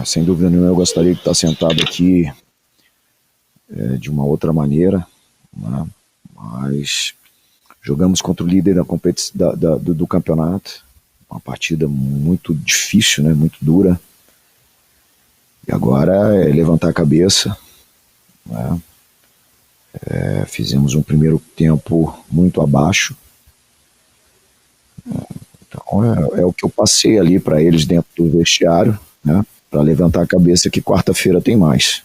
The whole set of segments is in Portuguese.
Sem dúvida nenhuma, eu gostaria de estar sentado aqui de uma outra maneira, né? Mas jogamos contra o líder do campeonato, uma partida muito difícil, né? Muito dura. E agora é levantar a cabeça, né? Fizemos um primeiro tempo muito abaixo. Então é o que eu passei ali para eles dentro do vestiário, né? Para levantar a cabeça que quarta-feira tem mais.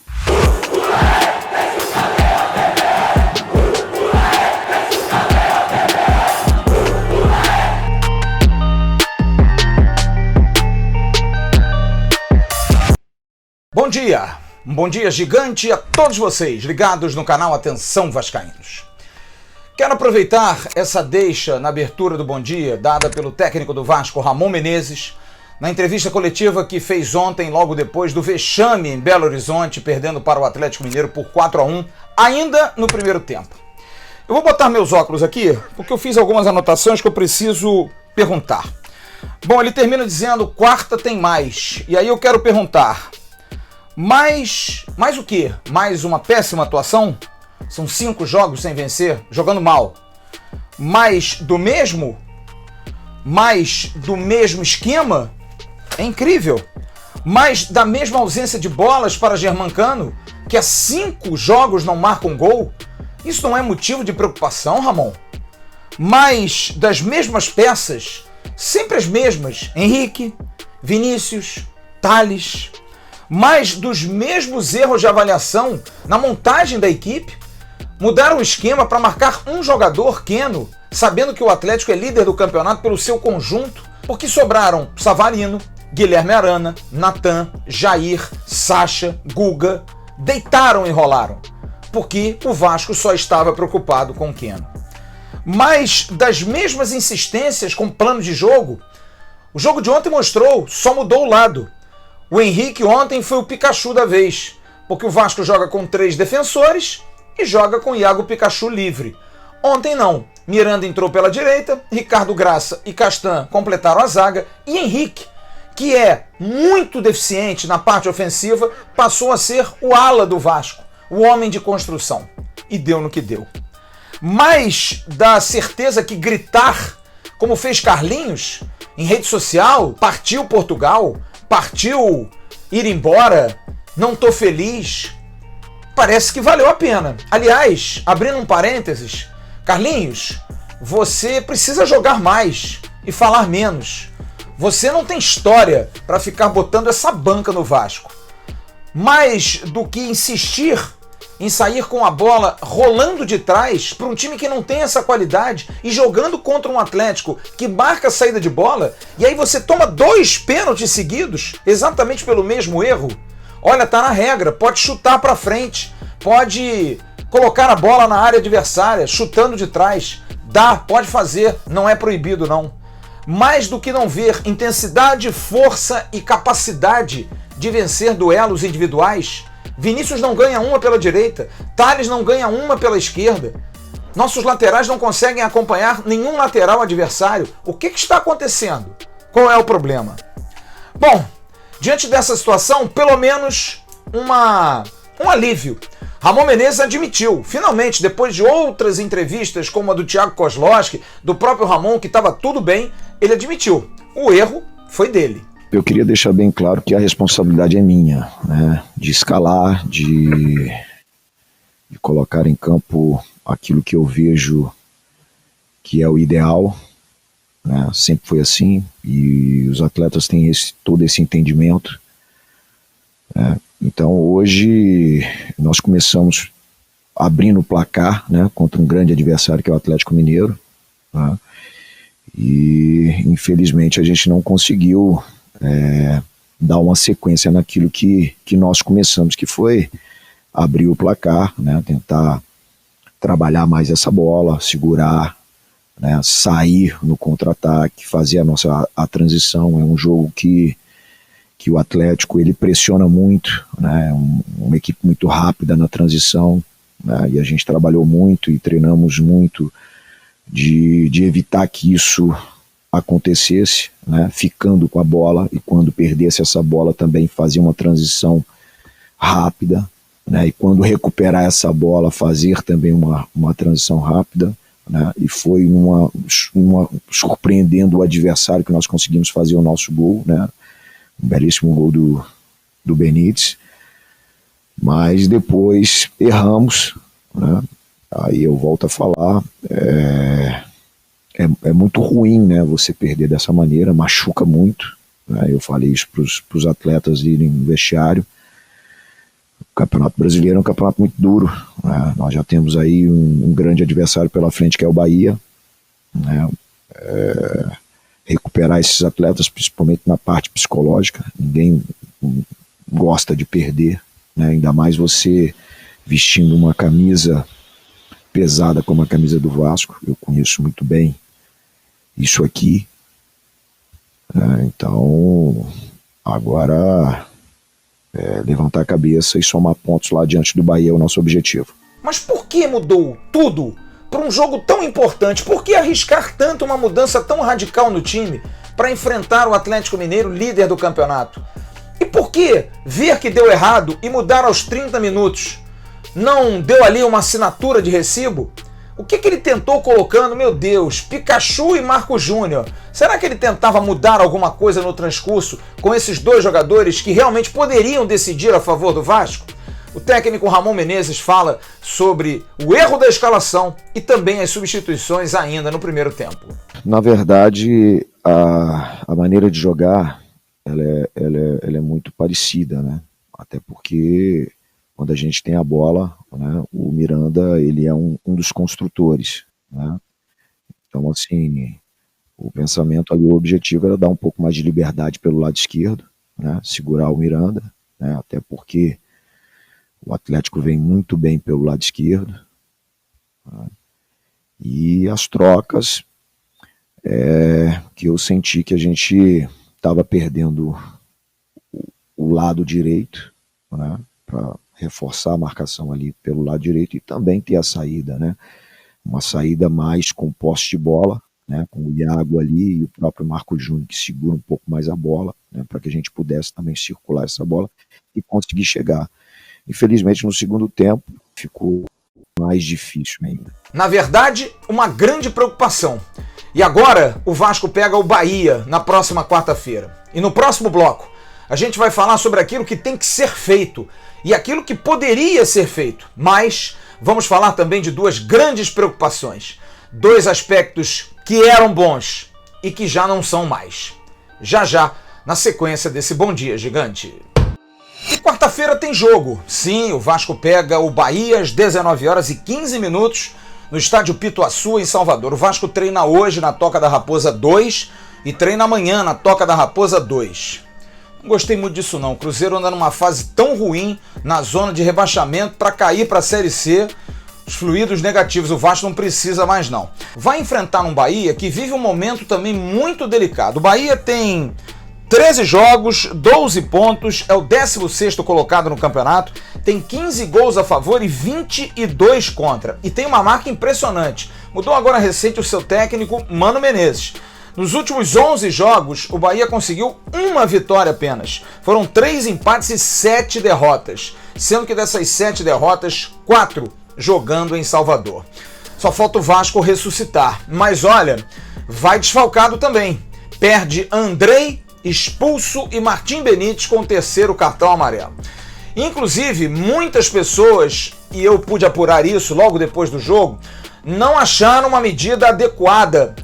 Um bom dia gigante a todos vocês ligados no canal Atenção Vascaínos. Quero aproveitar essa deixa na abertura do Bom Dia, dada pelo técnico do Vasco, Ramon Menezes, na entrevista coletiva que fez ontem, logo depois do vexame em Belo Horizonte, perdendo para o Atlético Mineiro por 4-1, ainda no primeiro tempo. Eu vou botar meus óculos aqui, porque eu fiz algumas anotações que eu preciso perguntar. Bom, ele termina dizendo, quarta tem mais. E aí eu quero perguntar, mais o quê? Mais uma péssima atuação? São 5 jogos sem vencer, jogando mal. Mais do mesmo? Mais do mesmo esquema? É incrível. Mais da mesma ausência de bolas para Germancano, que há 5 jogos não marca um gol? Isso não é motivo de preocupação, Ramon? Mais das mesmas peças, sempre as mesmas, Henrique, Vinícius, Thales. Mais dos mesmos erros de avaliação na montagem da equipe? Mudaram o esquema para marcar um jogador, Keno, sabendo que o Atlético é líder do campeonato pelo seu conjunto, porque sobraram Savarino, Guilherme Arana, Natan, Jair, Sacha, Guga, deitaram e rolaram, porque o Vasco só estava preocupado com Keno. Mais das mesmas insistências com plano de jogo? O jogo de ontem mostrou, só mudou o lado. O Henrique ontem foi o Pikachu da vez, porque o Vasco joga com 3 defensores e joga com Iago Pikachu livre. Ontem não. Miranda entrou pela direita, Ricardo Graça e Castan completaram a zaga e Henrique, que é muito deficiente na parte ofensiva, passou a ser o ala do Vasco, o homem de construção. E deu no que deu. Mais da certeza que gritar, como fez Carlinhos, em rede social, partiu Portugal, partiu ir embora, não tô feliz, parece que valeu a pena. Aliás, abrindo um parênteses, Carlinhos, você precisa jogar mais e falar menos. Você não tem história para ficar botando essa banca no Vasco. Mais do que insistir em sair com a bola rolando de trás para um time que não tem essa qualidade e jogando contra um Atlético que marca a saída de bola, e aí você toma 2 pênaltis seguidos exatamente pelo mesmo erro. Olha, tá na regra, pode chutar para frente, pode colocar a bola na área adversária, chutando de trás. Dá, pode fazer, não é proibido não. Mais do que não ver intensidade, força e capacidade de vencer duelos individuais, Vinícius não ganha uma pela direita, Thales não ganha uma pela esquerda. Nossos laterais não conseguem acompanhar nenhum lateral adversário. O que está acontecendo? Qual é o problema? Bom, diante dessa situação, pelo menos um alívio. Ramon Menezes admitiu, finalmente, depois de outras entrevistas, como a do Thiago Kozlowski, do próprio Ramon, que estava tudo bem, ele admitiu. O erro foi dele. Eu queria deixar bem claro que a responsabilidade é minha, né? De escalar, de colocar em campo aquilo que eu vejo que é o ideal, né? Sempre foi assim, e os atletas têm todo esse entendimento, né? Então hoje nós começamos abrindo o placar, né, contra um grande adversário que é o Atlético Mineiro, né? E infelizmente a gente não conseguiu dar uma sequência naquilo que nós começamos, que foi abrir o placar, né, tentar trabalhar mais essa bola, segurar, né, sair no contra-ataque, fazer a transição. É um jogo que o Atlético ele pressiona muito, né, uma equipe muito rápida na transição, né, e a gente trabalhou muito e treinamos muito de evitar que isso acontecesse, né, ficando com a bola, e quando perdesse essa bola também fazia uma transição rápida, né, e quando recuperar essa bola fazer também uma transição rápida, né, e foi surpreendendo o adversário que nós conseguimos fazer o nosso gol, né, um belíssimo gol do Benítez, mas depois erramos, né, aí eu volto a falar, é muito ruim, né, você perder dessa maneira, machuca muito, né, eu falei isso para os atletas irem no vestiário. O Campeonato Brasileiro é um campeonato muito duro, né, nós já temos aí um grande adversário pela frente, que é o Bahia, né, recuperar esses atletas, principalmente na parte psicológica, ninguém gosta de perder, né, ainda mais você vestindo uma camisa pesada como a camisa do Vasco, eu conheço muito bem isso aqui, então agora levantar a cabeça e somar pontos lá diante do Bahia é o nosso objetivo. Mas por que mudou tudo para um jogo tão importante? Por que arriscar tanto uma mudança tão radical no time para enfrentar o Atlético Mineiro, líder do campeonato? E por que ver que deu errado e mudar aos 30 minutos? Não deu ali uma assinatura de recibo? O que ele tentou colocando, meu Deus, Pikachu e Marco Júnior? Será que ele tentava mudar alguma coisa no transcurso com esses dois jogadores que realmente poderiam decidir a favor do Vasco? O técnico Ramon Menezes fala sobre o erro da escalação e também as substituições ainda no primeiro tempo. Na verdade, a maneira de jogar ela é muito parecida, né? Até porque quando a gente tem a bola, né, o Miranda ele é um dos construtores, né? Então, assim, o pensamento ali, o objetivo era dar um pouco mais de liberdade pelo lado esquerdo, né, segurar o Miranda, né, até porque o Atlético vem muito bem pelo lado esquerdo, né, e as trocas que eu senti que a gente estava perdendo o lado direito, né, para reforçar a marcação ali pelo lado direito e também ter a saída, né? Uma saída mais com posse de bola, né? Com o Iago ali e o próprio Marco Júnior que segura um pouco mais a bola, né? Para que a gente pudesse também circular essa bola e conseguir chegar. Infelizmente no segundo tempo ficou mais difícil ainda. Na verdade, uma grande preocupação. E agora o Vasco pega o Bahia na próxima quarta-feira. E no próximo bloco a gente vai falar sobre aquilo que tem que ser feito e aquilo que poderia ser feito, mas vamos falar também de duas grandes preocupações, dois aspectos que eram bons e que já não são mais. Já, na sequência desse Bom Dia Gigante. E quarta-feira tem jogo. Sim, o Vasco pega o Bahia às 19h15 no estádio Pituaçu, em Salvador. O Vasco treina hoje na Toca da Raposa 2 e treina amanhã na Toca da Raposa 2. Não gostei muito disso não, o Cruzeiro anda numa fase tão ruim na zona de rebaixamento para cair para a Série C, os fluidos negativos, o Vasco não precisa mais não. Vai enfrentar um Bahia que vive um momento também muito delicado. O Bahia tem 13 jogos, 12 pontos, é o 16º colocado no campeonato, tem 15 gols a favor e 22 contra, e tem uma marca impressionante. Mudou agora recente o seu técnico, Mano Menezes. Nos últimos 11 jogos, o Bahia conseguiu uma vitória apenas. Foram 3 empates e 7 derrotas, sendo que dessas 7 derrotas, 4 jogando em Salvador. Só falta o Vasco ressuscitar, mas olha, vai desfalcado também. Perde Andrei, expulso, e Martim Benítez com o 3º cartão amarelo. Inclusive, muitas pessoas, e eu pude apurar isso logo depois do jogo, não acharam uma medida adequada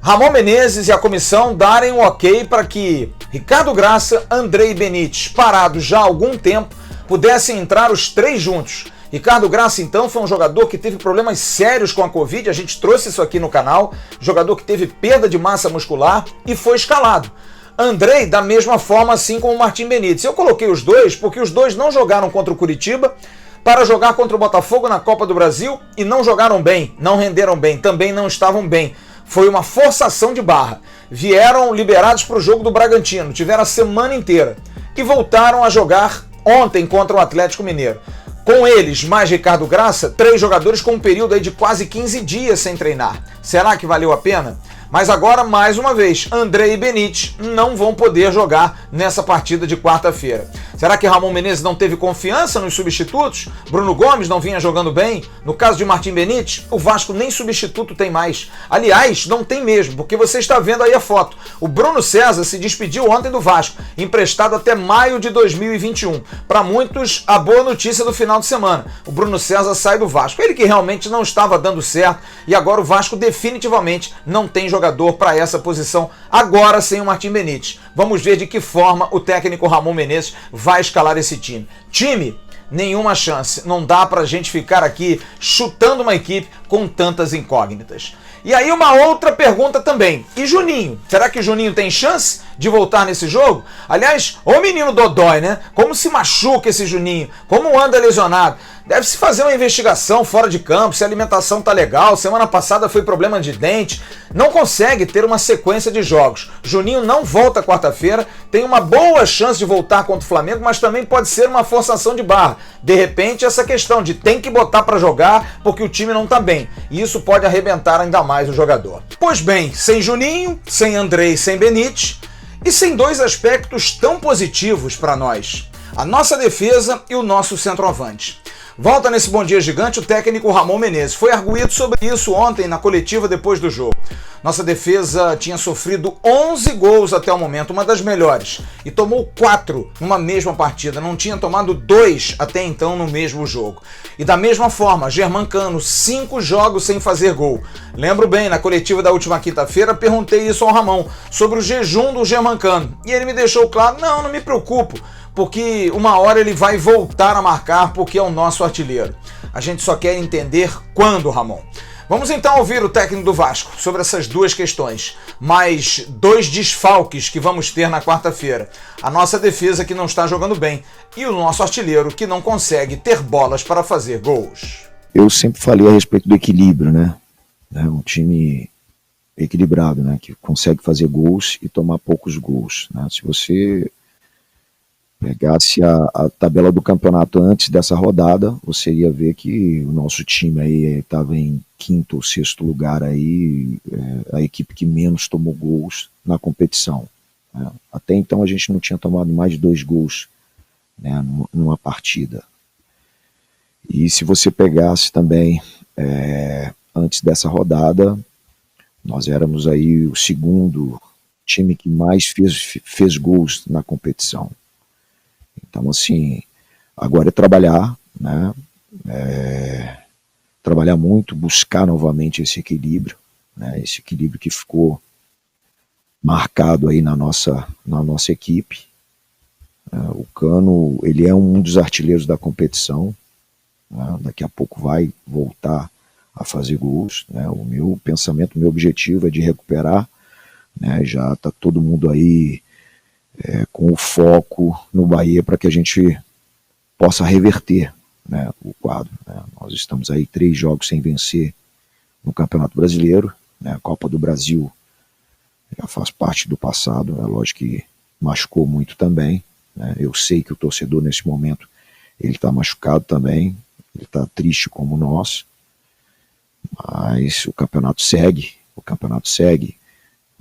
Ramon Menezes e a comissão darem um ok para que Ricardo Graça, Andrei e Benítez, parados já há algum tempo, pudessem entrar os 3 juntos. Ricardo Graça, então, foi um jogador que teve problemas sérios com a Covid, a gente trouxe isso aqui no canal, jogador que teve perda de massa muscular e foi escalado. Andrei, da mesma forma, assim como o Martim Benítez. Eu coloquei os dois porque os dois não jogaram contra o Curitiba para jogar contra o Botafogo na Copa do Brasil e não jogaram bem, não renderam bem, também não estavam bem. Foi uma forçação de barra. Vieram liberados para o jogo do Bragantino, tiveram a semana inteira e voltaram a jogar ontem contra o Atlético Mineiro. Com eles, mais Ricardo Graça, 3 jogadores com um período aí de quase 15 dias sem treinar. Será que valeu a pena? Mas agora, mais uma vez, André e Benítez não vão poder jogar nessa partida de quarta-feira. Será que Ramon Menezes não teve confiança nos substitutos? Bruno Gomes não vinha jogando bem? No caso de Martim Benítez, o Vasco nem substituto tem mais. Aliás, não tem mesmo, porque você está vendo aí a foto. O Bruno César se despediu ontem do Vasco, emprestado até maio de 2021. Para muitos, a boa notícia do final de semana. O Bruno César sai do Vasco. Ele que realmente não estava dando certo e agora o Vasco definitivamente não tem jogador para essa posição, agora sem o Martim Benítez. Vamos ver de que forma o técnico Ramon Menezes vai escalar esse time. Time, nenhuma chance. Não dá pra gente ficar aqui chutando uma equipe com tantas incógnitas. E aí uma outra pergunta também. E Juninho? Será que Juninho tem chance de voltar nesse jogo? Aliás, ô menino Dodói, né? Como se machuca esse Juninho? Como anda lesionado? Deve-se fazer uma investigação fora de campo, se a alimentação tá legal. Semana passada foi problema de dente. Não consegue ter uma sequência de jogos. Juninho não volta quarta-feira, tem uma boa chance de voltar contra o Flamengo, mas também pode ser uma forçação de barra. De repente, essa questão de tem que botar para jogar porque o time não tá bem. E isso pode arrebentar ainda mais o jogador. Pois bem, sem Juninho, sem André e sem Benítez, e sem dois aspectos tão positivos para nós: a nossa defesa e o nosso centroavante. Volta nesse Bom Dia Gigante o técnico Ramon Menezes. Foi arguído sobre isso ontem na coletiva depois do jogo. Nossa defesa tinha sofrido 11 gols até o momento, uma das melhores, e tomou 4 numa mesma partida. Não tinha tomado 2 até então no mesmo jogo. E da mesma forma, Germancano, 5 jogos sem fazer gol. Lembro bem, na coletiva da última quinta-feira, perguntei isso ao Ramon, sobre o jejum do Germancano. E ele me deixou claro, não me preocupo, porque uma hora ele vai voltar a marcar porque é o nosso artilheiro. A gente só quer entender quando, Ramon. Vamos então ouvir o técnico do Vasco sobre essas duas questões, mais 2 desfalques que vamos ter na quarta-feira. A nossa defesa que não está jogando bem e o nosso artilheiro que não consegue ter bolas para fazer gols. Eu sempre falei a respeito do equilíbrio, né? Um time equilibrado, né? Que consegue fazer gols e tomar poucos gols, né? Se você pegasse a tabela do campeonato antes dessa rodada, você ia ver que o nosso time aí estava em 5º ou 6º lugar aí, a equipe que menos tomou gols na competição. Né? Até então a gente não tinha tomado mais de 2 gols, né, numa partida. E se você pegasse também antes dessa rodada, nós éramos aí o 2º time que mais fez gols na competição. Então, assim, agora é trabalhar, né? Trabalhar muito, buscar novamente esse equilíbrio, né? Esse equilíbrio que ficou marcado aí na nossa equipe. O Cano, ele é um dos artilheiros da competição, né? Daqui a pouco vai voltar a fazer gols, né? O meu pensamento, o meu objetivo é de recuperar, né? Já está todo mundo aí com o foco no Bahia para que a gente possa reverter, né, o quadro. Né? Nós estamos aí 3 jogos sem vencer no Campeonato Brasileiro, né? A Copa do Brasil já faz parte do passado, é lógico que machucou muito também, né? Eu sei que o torcedor nesse momento ele está machucado também, ele está triste como nós, mas o campeonato segue,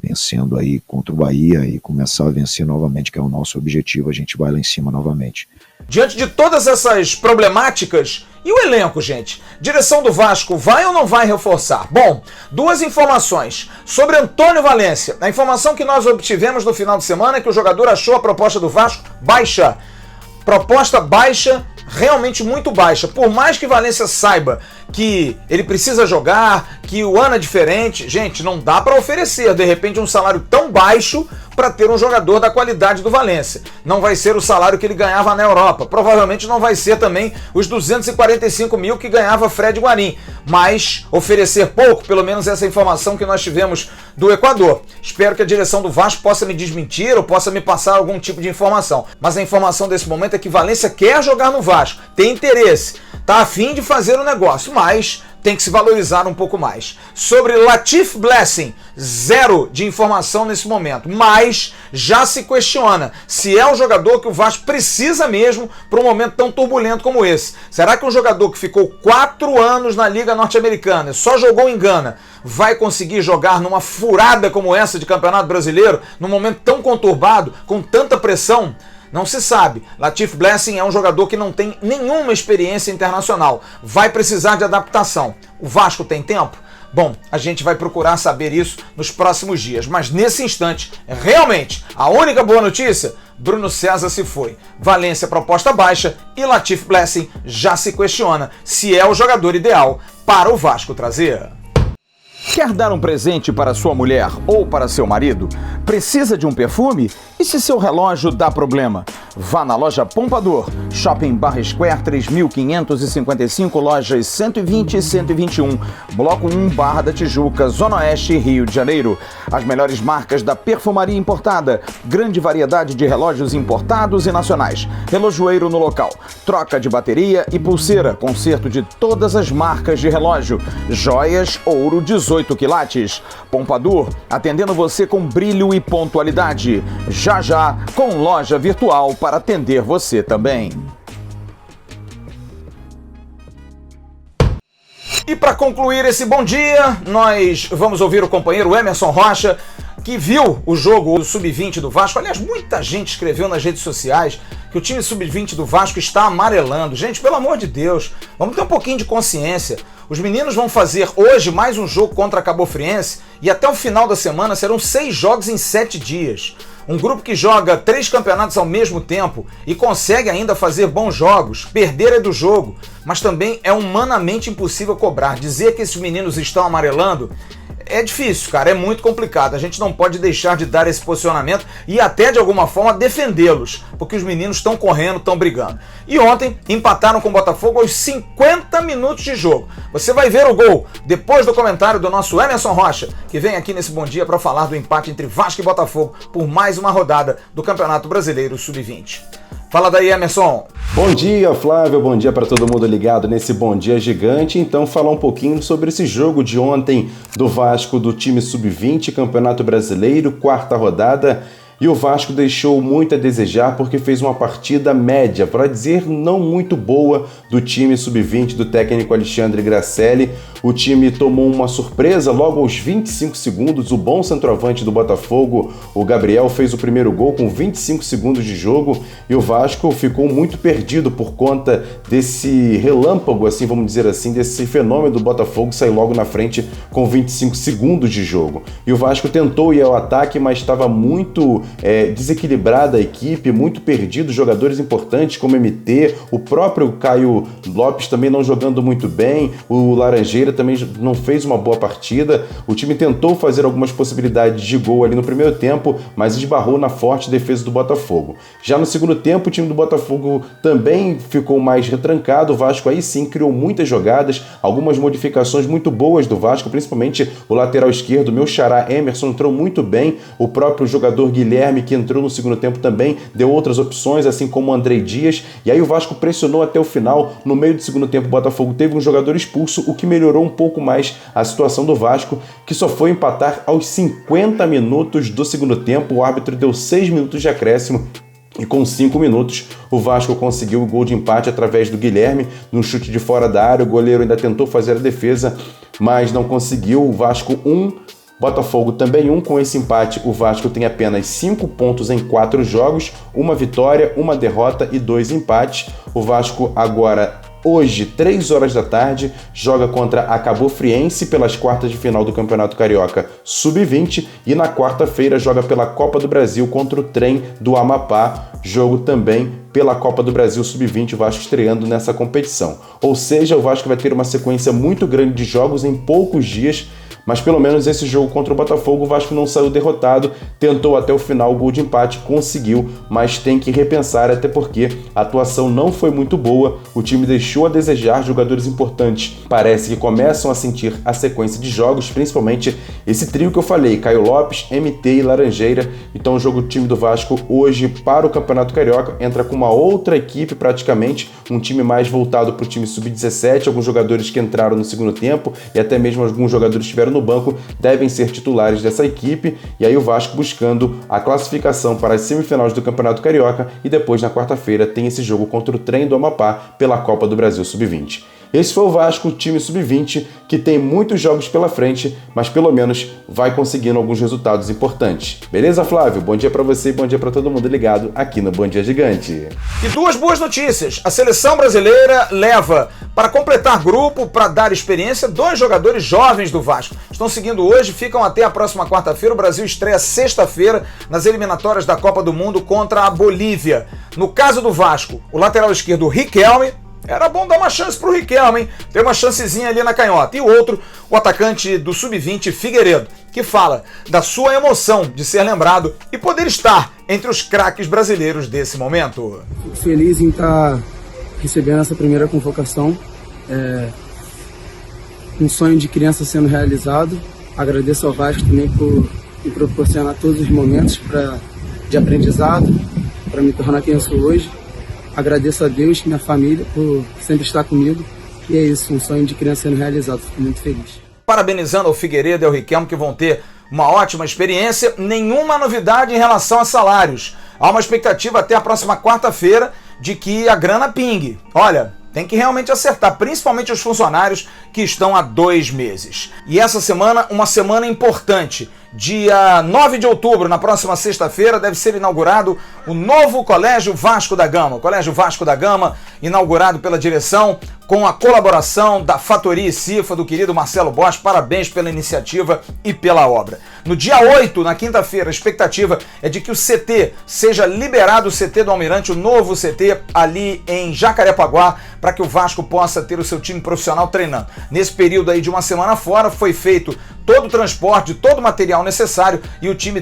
vencendo aí contra o Bahia e começar a vencer novamente, que é o nosso objetivo, a gente vai lá em cima novamente. Diante de todas essas problemáticas, e o elenco, gente? Direção do Vasco vai ou não vai reforçar? Bom, 2 informações. Sobre Antônio Valência, a informação que nós obtivemos no final de semana é que o jogador achou a proposta do Vasco baixa. Proposta baixa, realmente muito baixa. Por mais que Valência saiba que ele precisa jogar, que o ano é diferente, gente, não dá para oferecer de repente um salário tão baixo para ter um jogador da qualidade do Valência. Não vai ser o salário que ele ganhava na Europa, provavelmente não vai ser também os 245 mil que ganhava Fred Guarim, mas oferecer pouco, pelo menos essa informação que nós tivemos do Equador. Espero que a direção do Vasco possa me desmentir ou possa me passar algum tipo de informação, mas a informação desse momento é que Valência quer jogar no Vasco, tem interesse, tá a fim de fazer o negócio, mas tem que se valorizar um pouco mais. Sobre Latif Blessing, zero de informação nesse momento, mas já se questiona se é um jogador que o Vasco precisa mesmo para um momento tão turbulento como esse. Será que um jogador que ficou 4 anos na Liga Norte-Americana e só jogou em Gana vai conseguir jogar numa furada como essa de Campeonato Brasileiro, num momento tão conturbado, com tanta pressão? Não se sabe. Latif Blessing é um jogador que não tem nenhuma experiência internacional. Vai precisar de adaptação. O Vasco tem tempo? Bom, a gente vai procurar saber isso nos próximos dias. Mas nesse instante, realmente, a única boa notícia: Bruno César se foi. Valência proposta baixa e Latif Blessing já se questiona se é o jogador ideal para o Vasco trazer. Quer dar um presente para sua mulher ou para seu marido? Precisa de um perfume? E se seu relógio dá problema? Vá na loja Pompadour, Shopping Barra Square 3555, lojas 120 e 121, Bloco 1, Barra da Tijuca, Zona Oeste, Rio de Janeiro. As melhores marcas da perfumaria importada, grande variedade de relógios importados e nacionais, relojoeiro no local, troca de bateria e pulseira, conserto de todas as marcas de relógio, joias, ouro 18 quilates. Pompadour, atendendo você com brilho e pontualidade. Já já, com loja virtual para atender você também. E para concluir esse bom dia, nós vamos ouvir o companheiro Emerson Rocha, que viu o jogo do Sub-20 do Vasco. Aliás, muita gente escreveu nas redes sociais que o time Sub-20 do Vasco está amarelando. Gente, pelo amor de Deus, vamos ter um pouquinho de consciência. Os meninos vão fazer hoje mais um jogo contra a Cabofriense e até o final da semana serão 6 jogos em 7 dias. Um grupo que joga 3 campeonatos ao mesmo tempo e consegue ainda fazer bons jogos. Perder é do jogo, mas também é humanamente impossível cobrar. Dizer que esses meninos estão amarelando é difícil, cara, é muito complicado. A gente não pode deixar de dar esse posicionamento e até de alguma forma defendê-los, porque os meninos estão correndo, estão brigando. E ontem empataram com o Botafogo aos 50 minutos de jogo. Você vai ver o gol depois do comentário do nosso Emerson Rocha, que vem aqui nesse Bom Dia para falar do empate entre Vasco e Botafogo por mais uma rodada do Campeonato Brasileiro Sub-20. Fala daí, Emerson. Bom dia, Flávio. Bom dia para todo mundo ligado nesse Bom Dia Gigante. Então, falar um pouquinho sobre esse jogo de ontem do Vasco, do time Sub-20, Campeonato Brasileiro, 4ª rodada. E o Vasco deixou muito a desejar porque fez uma partida média, para dizer não muito boa, do time Sub-20 do técnico Alexandre Gracelli. O time tomou uma surpresa logo aos 25 segundos. O bom centroavante do Botafogo, o Gabriel, fez o primeiro gol com 25 segundos de jogo e o Vasco ficou muito perdido por conta desse relâmpago, assim, vamos dizer assim, desse fenômeno do Botafogo sair logo na frente com 25 segundos de jogo. E o Vasco tentou ir ao ataque, mas estava muito desequilibrada a equipe, muito perdido, jogadores importantes como MT, o próprio Caio Lopes também não jogando muito bem, o Laranjeira também não fez uma boa partida. O time tentou fazer algumas possibilidades de gol ali no primeiro tempo, mas esbarrou na forte defesa do Botafogo. Já no segundo tempo, o time do Botafogo também ficou mais retrancado. O Vasco aí sim criou muitas jogadas, algumas modificações muito boas do Vasco, principalmente o lateral esquerdo, meu xará Emerson, entrou muito bem, o próprio jogador Guilherme, que entrou no segundo tempo, também deu outras opções, assim como o Andrei Dias, e aí o Vasco pressionou até o final. No meio do segundo tempo, o Botafogo teve um jogador expulso, o que melhorou um pouco mais a situação do Vasco, que só foi empatar aos 50 minutos do segundo tempo. O árbitro deu 6 minutos de acréscimo e com 5 minutos o Vasco conseguiu o gol de empate através do Guilherme, num chute de fora da área. O goleiro ainda tentou fazer a defesa, mas não conseguiu. O Vasco 1, Botafogo também 1. Com esse empate, o Vasco tem apenas 5 pontos em 4 jogos, 1 vitória, 1 derrota e 2 empates. O Vasco agora, hoje, 3 horas da tarde, joga contra a Cabofriense pelas quartas de final do Campeonato Carioca Sub-20 e na quarta-feira joga pela Copa do Brasil contra o Trem do Amapá, jogo também pela Copa do Brasil Sub-20, o Vasco estreando nessa competição. Ou seja, o Vasco vai ter uma sequência muito grande de jogos em poucos dias, mas pelo menos esse jogo contra o Botafogo, o Vasco não saiu derrotado, tentou até o final o gol de empate, conseguiu, mas tem que repensar, até porque a atuação não foi muito boa, o time deixou a desejar, jogadores importantes parece que começam a sentir a sequência de jogos, principalmente esse trio que eu falei, Caio Lopes, MT e Laranjeira. Então o jogo do time do Vasco hoje para o Campeonato Carioca entra com uma outra equipe praticamente, um time mais voltado para o time sub-17, alguns jogadores que entraram no segundo tempo e até mesmo alguns jogadores que estiveram no banco devem ser titulares dessa equipe, e aí o Vasco buscando a classificação para as semifinais do Campeonato Carioca e depois na quarta-feira tem esse jogo contra o Trem do Amapá pela Copa do Brasil Sub-20. Esse foi o Vasco, o time sub-20, que tem muitos jogos pela frente, mas pelo menos vai conseguindo alguns resultados importantes. Beleza, Flávio? Bom dia para você e bom dia para todo mundo ligado aqui no Bom Dia Gigante. E duas boas notícias. A seleção brasileira leva, para completar grupo, para dar experiência, 2 jogadores jovens do Vasco. Estão seguindo hoje, ficam até a próxima quarta-feira. O Brasil estreia sexta-feira nas eliminatórias da Copa do Mundo contra a Bolívia. No caso do Vasco, o lateral esquerdo Riquelme. Era bom dar uma chance pro Riquelme, hein? Tem uma chancezinha ali na canhota. E o outro, o atacante do Sub-20, Figueiredo, que fala da sua emoção de ser lembrado e poder estar entre os craques brasileiros desse momento. Fico feliz em estar recebendo essa primeira convocação. Um sonho de criança sendo realizado. Agradeço ao Vasco também por me proporcionar todos os momentos de aprendizado, para me tornar quem eu sou hoje. Agradeço a Deus e minha família por sempre estar comigo. E é isso, um sonho de criança sendo realizado. Fico muito feliz. Parabenizando ao Figueiredo e ao Riquelme, que vão ter uma ótima experiência. Nenhuma novidade em relação a salários. Há uma expectativa até a próxima quarta-feira de que a grana pingue. Olha, tem que realmente acertar, principalmente os funcionários que estão há 2 meses. E essa semana, uma semana importante. Dia 9 de outubro, na próxima sexta-feira, deve ser inaugurado o novo Colégio Vasco da Gama. O Colégio Vasco da Gama, inaugurado pela direção, com a colaboração da Fatoria e Cifa, do querido Marcelo Bosch. Parabéns pela iniciativa e pela obra. No dia 8, na quinta-feira, a expectativa é de que o CT seja liberado, o CT do Almirante, o novo CT ali em Jacarepaguá, para que o Vasco possa ter o seu time profissional treinando. Nesse período aí de uma semana fora, foi feito todo o transporte, todo o material necessário e o time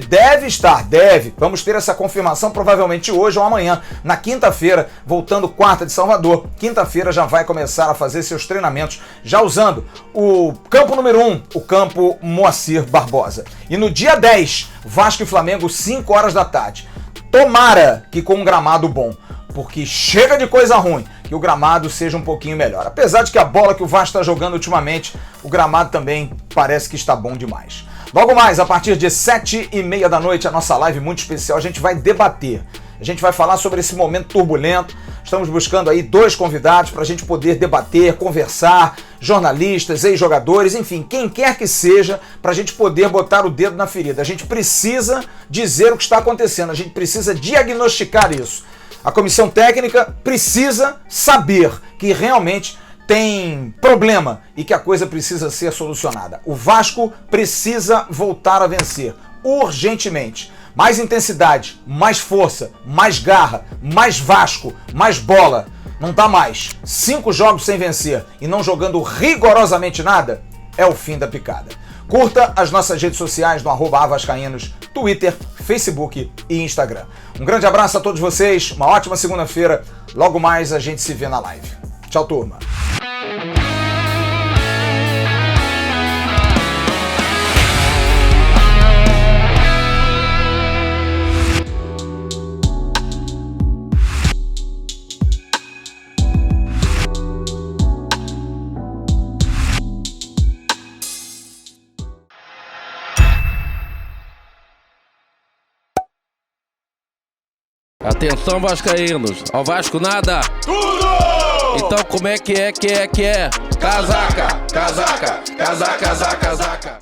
vamos ter essa confirmação provavelmente hoje ou amanhã, na quinta-feira, voltando quarta de Salvador. Quinta-feira já vai começar a fazer seus treinamentos, já usando o campo número 1, o campo Moacir Barbosa. E no dia 10, Vasco e Flamengo, 5 horas da tarde. Tomara que com um gramado bom, porque chega de coisa ruim, que o gramado seja um pouquinho melhor. Apesar de que a bola que o Vasco está jogando ultimamente, o gramado também parece que está bom demais. Logo mais, a partir de 7h30 da noite, a nossa live muito especial, a gente vai debater. A gente vai falar sobre esse momento turbulento. Estamos buscando aí 2 convidados para a gente poder debater, conversar, jornalistas, ex-jogadores, enfim, quem quer que seja, para a gente poder botar o dedo na ferida. A gente precisa dizer o que está acontecendo, a gente precisa diagnosticar isso. A comissão técnica precisa saber que realmente tem problema e que a coisa precisa ser solucionada. O Vasco precisa voltar a vencer, urgentemente. Mais intensidade, mais força, mais garra, mais Vasco, mais bola. Não dá mais. 5 jogos sem vencer e não jogando rigorosamente nada é o fim da picada. Curta as nossas redes sociais no @avascaínos, Twitter, Facebook e Instagram. Um grande abraço a todos vocês, uma ótima segunda-feira. Logo mais a gente se vê na live. Tchau, turma. Atenção, vascaínos, ao Vasco nada! Tudo! Então como é que é? Casaca, casaca, casaca, casaca, casaca.